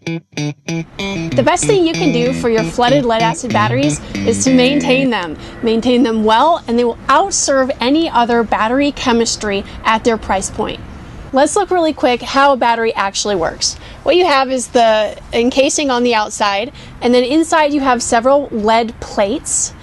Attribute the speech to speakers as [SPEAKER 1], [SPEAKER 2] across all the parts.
[SPEAKER 1] The best thing you can do for your flooded lead acid batteries is to maintain them. Maintain them well, and they will outserve any other battery chemistry at their price point. Let's look really quick how a battery actually works. What you have is the encasing on the outside, and then inside you have several lead plates,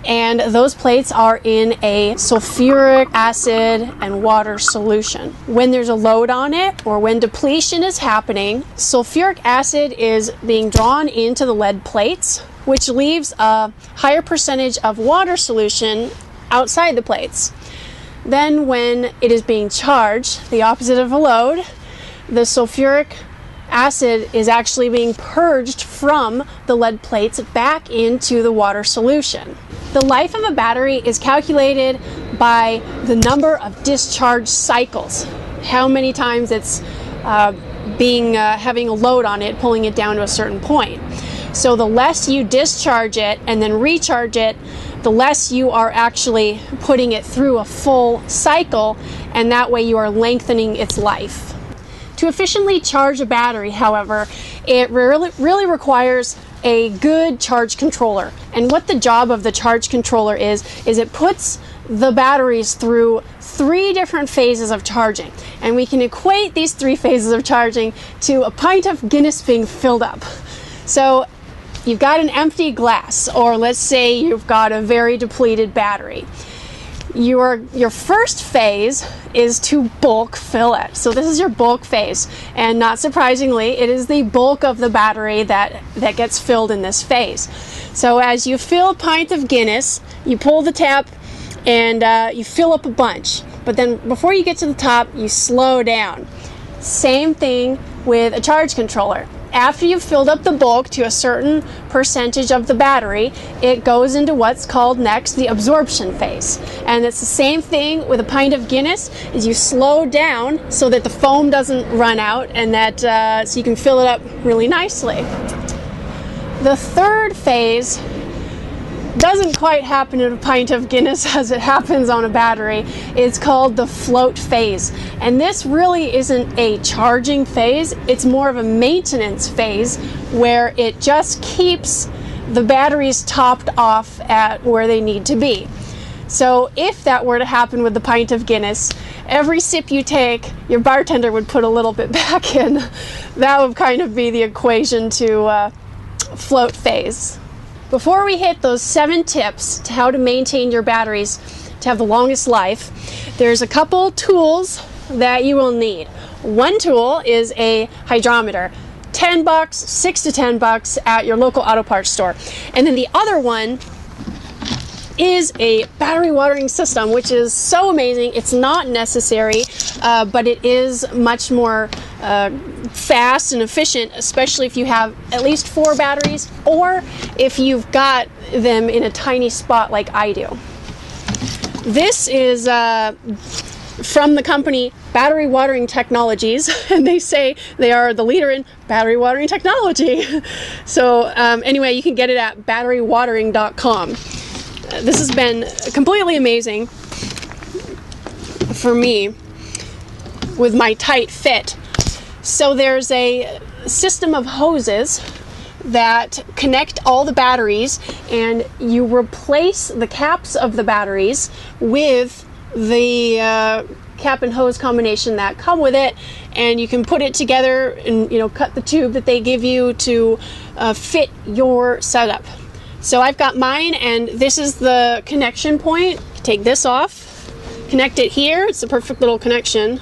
[SPEAKER 1] and those plates are in a sulfuric acid and water solution. When there's a load on it, or when depletion is happening, sulfuric acid is being drawn into the lead plates, which leaves a higher percentage of water solution outside the plates. Then when it is being charged, the opposite of a load, the sulfuric acid is actually being purged from the lead plates back into the water solution. The life of a battery is calculated by the number of discharge cycles, how many times it's having a load on it, pulling it down to a certain point. So the less you discharge it and then recharge it, the less you are actually putting it through a full cycle, and that way you are lengthening its life. To efficiently charge a battery, however, it really requires a good charge controller. And what the job of the charge controller is it puts the batteries through 3 different phases of charging. And we can equate these 3 phases of charging to a pint of Guinness being filled up. So you've got an empty glass, or let's say you've got a very depleted battery. Your first phase is to bulk fill it. So this is your bulk phase, and not surprisingly, it is the bulk of the battery that gets filled in this phase. So as you fill a pint of Guinness, you pull the tap and you fill up a bunch. But then before you get to the top, you slow down. Same thing with a charge controller. After you've filled up the bulk to a certain percentage of the battery, it goes into what's called next the absorption phase. And it's the same thing with a pint of Guinness, is you slow down so that the foam doesn't run out, and that so you can fill it up really nicely. The third phase doesn't quite happen in a pint of Guinness as it happens on a battery. It's called the float phase. And this really isn't a charging phase, it's more of a maintenance phase where it just keeps the batteries topped off at where they need to be. So if that were to happen with the pint of Guinness, every sip you take, your bartender would put a little bit back in. That would kind of be the equation to float phase. Before we hit those 7 tips to how to maintain your batteries to have the longest life, there's a couple tools that you will need. One tool is a hydrometer, $10, $6 to $10 at your local auto parts store. And then the other one is a battery watering system, which is so amazing. It's not necessary, but it is much more fast and efficient, especially if you have at least 4 batteries, or if you've got them in a tiny spot like I do. This is from the company Battery Watering Technologies, and they say they are the leader in battery watering technology. So anyway, you can get it at batterywatering.com. This has been completely amazing for me with my tight fit. So there's a system of hoses that connect all the batteries, and you replace the caps of the batteries with the cap and hose combination that come with it, and you can put it together and cut the tube that they give you to fit your setup. So I've got mine, and this is the connection point. Take this off, connect it here. It's the perfect little connection.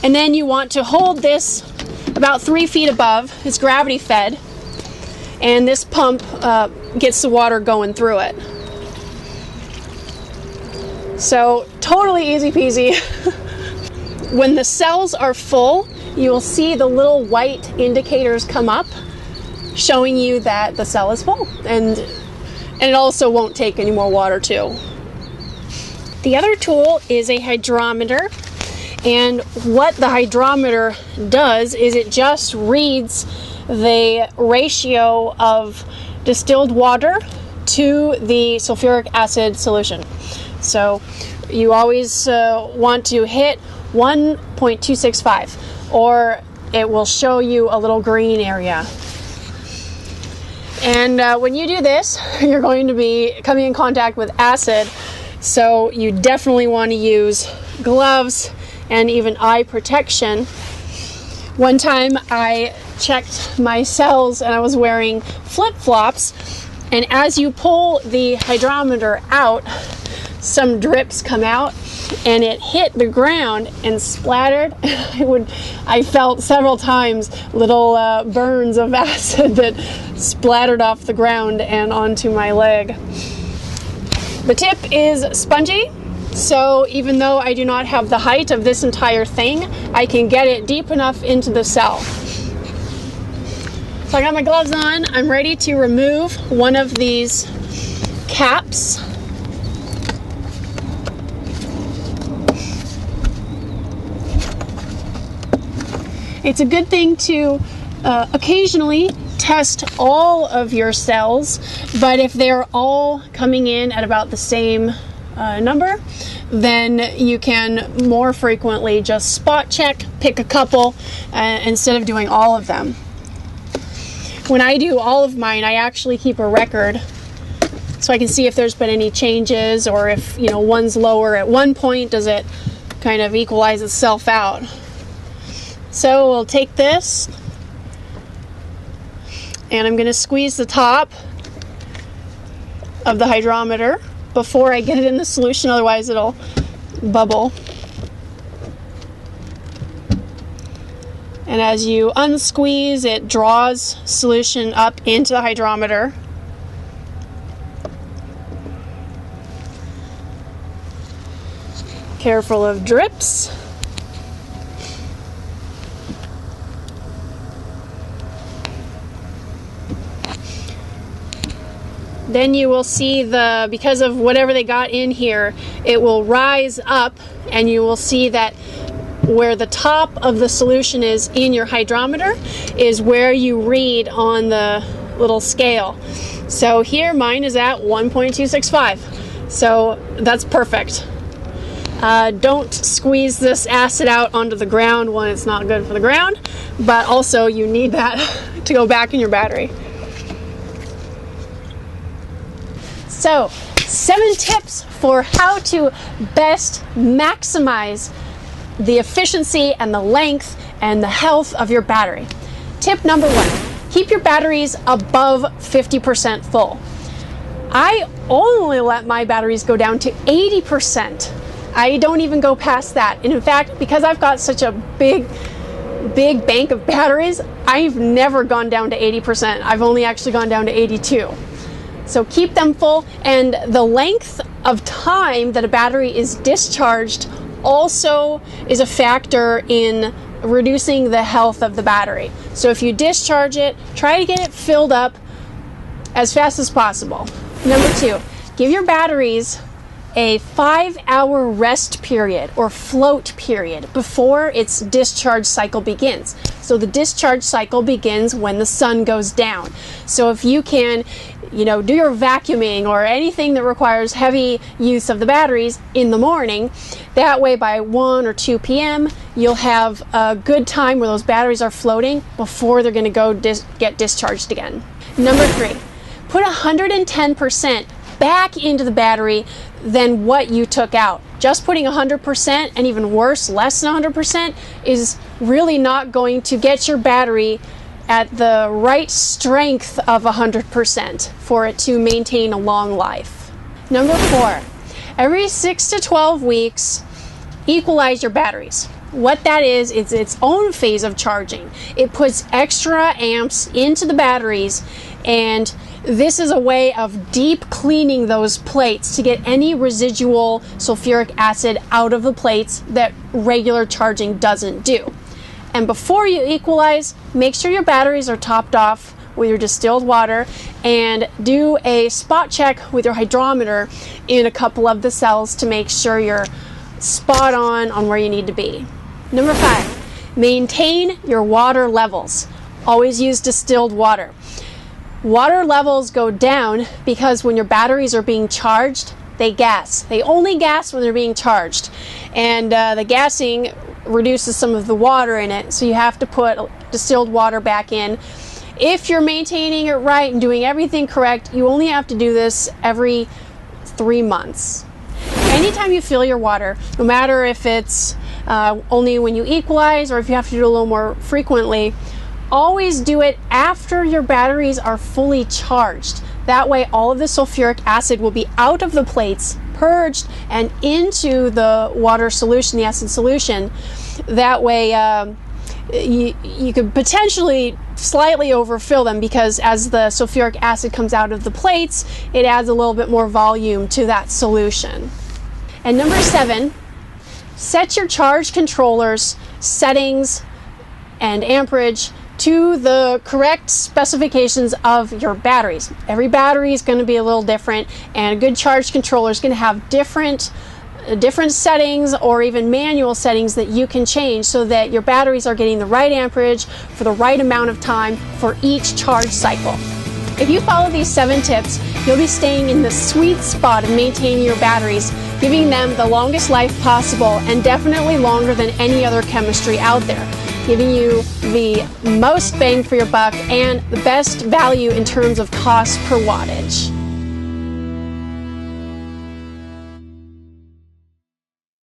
[SPEAKER 1] And then you want to hold this about 3 feet above. It's gravity fed, and this pump gets the water going through it. So totally easy peasy. When the cells are full, you will see the little white indicators come up showing you that the cell is full, and it also won't take any more water too. The other tool is a hydrometer, and what the hydrometer does is it just reads the ratio of distilled water to the sulfuric acid solution. So you always want to hit 1.265, or it will show you a little green area. And when you do this, you're going to be coming in contact with acid, so you definitely want to use gloves and even eye protection. One time I checked my cells and I was wearing flip-flops, and as you pull the hydrometer out, some drips come out and it hit the ground and splattered. I felt several times little burns of acid that splattered off the ground and onto my leg. The tip is spongy, so even though I do not have the height of this entire thing, I can get it deep enough into the cell. So I got my gloves on. I'm ready to remove one of these caps. It's a good thing to occasionally test all of your cells, but if they're all coming in at about the same number, then you can more frequently just spot check, pick a couple, instead of doing all of them. When I do all of mine, I actually keep a record so I can see if there's been any changes, or if, you know, one's lower at one point, does it kind of equalize itself out. So we'll take this and I'm going to squeeze the top of the hydrometer before I get it in the solution, otherwise it'll bubble. And as you unsqueeze, it draws solution up into the hydrometer. Careful of drips. Then you will see because of whatever they got in here, it will rise up, and you will see that where the top of the solution is in your hydrometer is where you read on the little scale. So here mine is at 1.265. So that's perfect. Don't squeeze this acid out onto the ground when it's not good for the ground, but also you need that to go back in your battery. So, 7 tips for how to best maximize the efficiency and the length and the health of your battery. Tip number 1, keep your batteries above 50% full. I only let my batteries go down to 80%. I don't even go past that. And in fact, because I've got such a big bank of batteries, I've never gone down to 80%. I've only actually gone down to 82. So keep them full, and the length of time that a battery is discharged also is a factor in reducing the health of the battery. So if you discharge it, try to get it filled up as fast as possible. Number 2, give your batteries a 5-hour rest period or float period before its discharge cycle begins. So the discharge cycle begins when the sun goes down. So if you can, do your vacuuming or anything that requires heavy use of the batteries in the morning, that way by 1 or 2 p.m. you'll have a good time where those batteries are floating before they're going to go get discharged again. Number 3, put 110% back into the battery than what you took out. Just putting 100%, and even worse, less than 100%, is really not going to get your battery at the right strength of 100% for it to maintain a long life. Number 4, every 6 to 12 weeks, equalize your batteries. What that is, it's its own phase of charging. It puts extra amps into the batteries, and this is a way of deep cleaning those plates to get any residual sulfuric acid out of the plates that regular charging doesn't do. And before you equalize, make sure your batteries are topped off with your distilled water, and do a spot check with your hydrometer in a couple of the cells to make sure you're spot on where you need to be. Number 5, maintain your water levels. Always use distilled water. Water levels go down because when your batteries are being charged, they gas. They only gas when they're being charged. And the gassing reduces some of the water in it, so you have to put distilled water back in. If you're maintaining it right and doing everything correct, you only have to do this every 3 months. Anytime you fill your water, no matter if it's only when you equalize or if you have to do it a little more frequently, always do it after your batteries are fully charged. That way all of the sulfuric acid will be out of the plates, purged, and into the water solution, the acid solution. That way you could potentially slightly overfill them, because as the sulfuric acid comes out of the plates, it adds a little bit more volume to that solution. And number 7, set your charge controller's settings and amperage to the correct specifications of your batteries. Every battery is going to be a little different, and a good charge controller is going to have different settings or even manual settings that you can change so that your batteries are getting the right amperage for the right amount of time for each charge cycle. If you follow these 7 tips, you'll be staying in the sweet spot of maintaining your batteries, giving them the longest life possible, and definitely longer than any other chemistry out there, giving you the most bang for your buck and the best value in terms of cost per wattage.